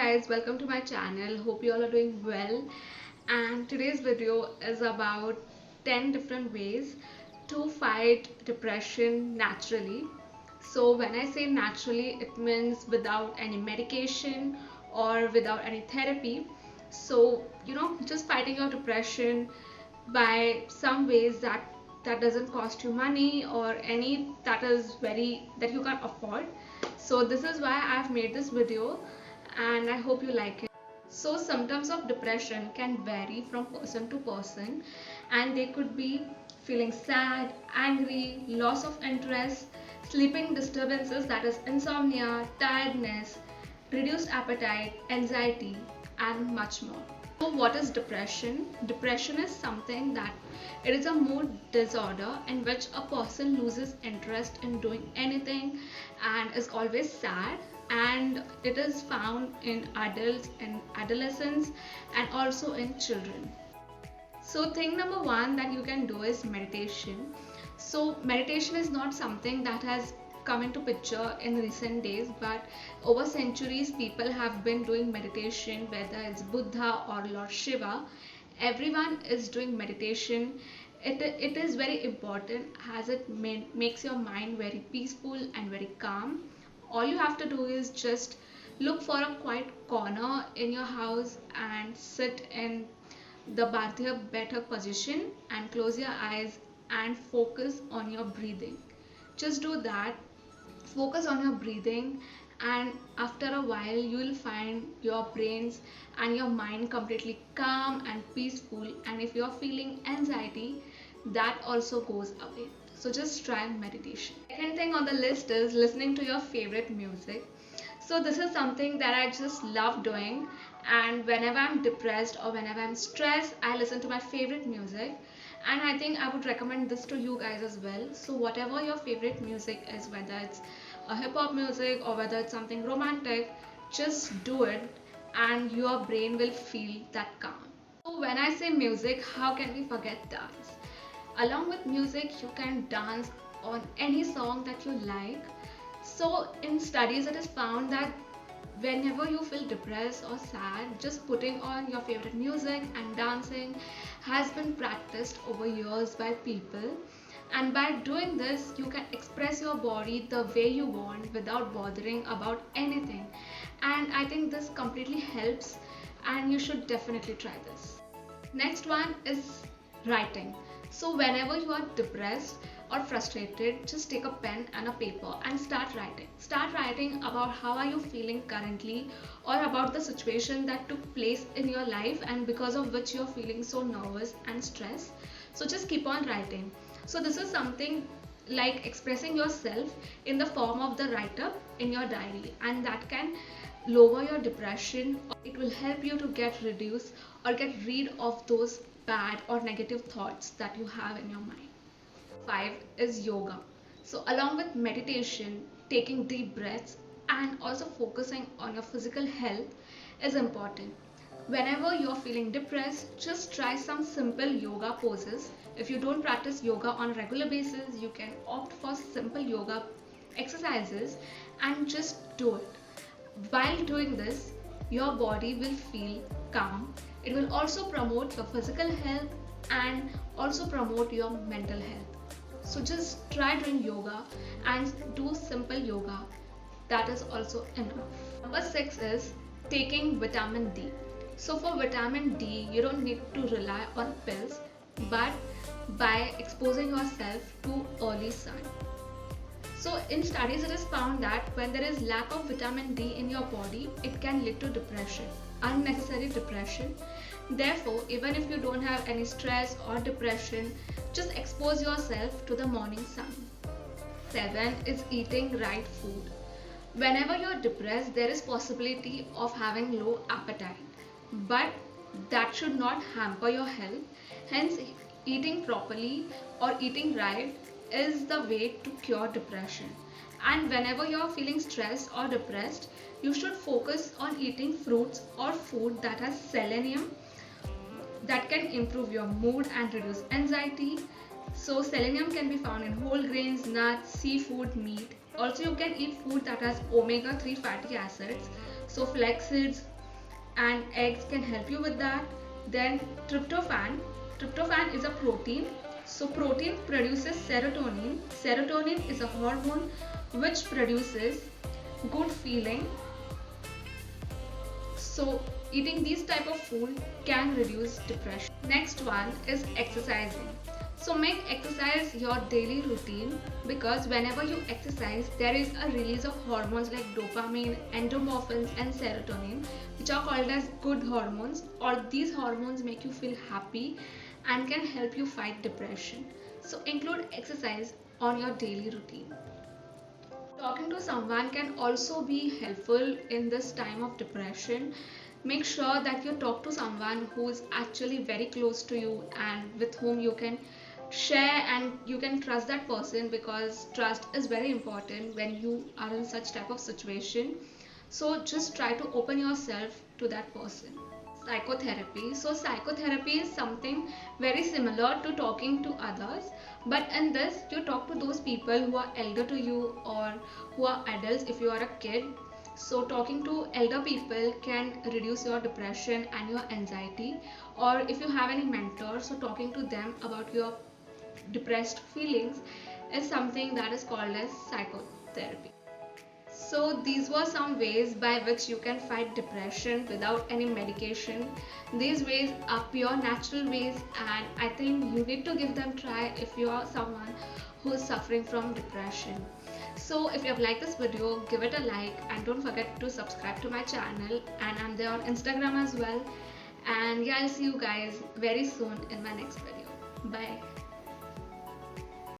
guys, welcome to my channel. Hope you all are doing well. And today's video is about 10 different ways to fight depression naturally. So when I say naturally, it means without any medication or without any therapy. So, just fighting your depression by some ways that doesn't cost you money or any that you can't afford. So this is why I've made this video and I hope you like it. So symptoms of depression can vary from person to person, and they could be feeling sad, angry, loss of interest, sleeping disturbances, that is insomnia, tiredness, reduced appetite, anxiety, and much more. So what is depression? Depression is something that it is a mood disorder in which a person loses interest in doing anything and is always sad, and it is found in adults and adolescents and also in children. So thing number one that you can do is meditation. So meditation is not something that has come into picture in recent days, but over centuries people have been doing meditation, whether it's Buddha or Lord Shiva. Everyone is doing meditation. It is very important as it makes your mind very peaceful and very calm. All you have to do is just look for a quiet corner in your house and sit in the Bhartiya Baitak position and close your eyes and focus on your breathing. Just do that, focus on your breathing, and after a while you will find your brains and your mind completely calm and peaceful, and if you're feeling anxiety, that also goes away. So just try meditation. Second thing on the list is listening to your favorite music. So this is something that I just love doing, and whenever I'm depressed or whenever I'm stressed, I listen to my favorite music, and I think I would recommend this to you guys as well. So whatever your favorite music is, whether it's a hip hop music or whether it's something romantic, just do it and your brain will feel that calm. So when I say music, how can we forget dance? Along with music, you can dance on any song that you like. So in studies it is found that whenever you feel depressed or sad, just putting on your favorite music and dancing has been practiced over years by people. And by doing this, you can express your body the way you want without bothering about anything. And I think this completely helps, and you should definitely try this. Next one is writing. So whenever you are depressed or frustrated, just take a pen and a paper and start writing. Start writing about how are you feeling currently, or about the situation that took place in your life and because of which you're feeling so nervous and stressed. So just keep on writing. So this is something like expressing yourself in the form of the write-up in your diary, and that can lower your depression. It will help you to get reduced or get rid of those bad or negative thoughts that you have in your mind. 5 is yoga. So along with meditation, taking deep breaths and also focusing on your physical health is important. Whenever you're feeling depressed, just try some simple yoga poses. If you don't practice yoga on a regular basis, you can opt for simple yoga exercises and just do it. While doing this, your body will feel calm. It will also promote your physical health and also promote your mental health. So just try doing yoga and do simple yoga. That is also enough. Number 6 is taking vitamin D. So for vitamin D, you don't need to rely on pills, but by exposing yourself to early sun. So in studies it is found that when there is lack of vitamin D in your body, it can lead to depression, unnecessary depression. Therefore, even if you don't have any stress or depression, just expose yourself to the morning sun. 7 is eating right food. Whenever you're depressed, there is possibility of having low appetite, but that should not hamper your health. Hence, eating properly or eating right is the way to cure depression. And whenever you're feeling stressed or depressed, you should focus on eating fruits or food that has selenium, that can improve your mood and reduce anxiety. So selenium can be found in whole grains, nuts, seafood, meat. Also you can eat food that has omega-3 fatty acids, so flax seeds, and eggs can help you with that. Then tryptophan. Tryptophan is a protein. So protein produces serotonin. Serotonin is a hormone which produces good feeling. So eating these type of food can reduce depression. Next one is exercising. So make exercise your daily routine, because whenever you exercise, there is a release of hormones like dopamine, endorphins, and serotonin, which are called as good hormones, or these hormones make you feel happy and can help you fight depression. So include exercise on your daily routine. Talking to someone can also be helpful in this time of depression. Make sure that you talk to someone who is actually very close to you and with whom you can share and you can trust that person, because trust is very important when you are in such type of situation. So just try to open yourself to that person. Psychotherapy. So psychotherapy is something very similar to talking to others, but in this you talk to those people who are elder to you or who are adults if you are a kid. So talking to elder people can reduce your depression and your anxiety, or if you have any mentors, so talking to them about your depressed feelings is something that is called as psychotherapy. So these were some ways by which you can fight depression without any medication. These ways are pure natural ways, and I think you need to give them a try if you are someone who is suffering from depression. So if you have liked this video, give it a like and don't forget to subscribe to my channel, and I'm there on Instagram as well. And yeah, I'll see you guys very soon in my next video. Bye.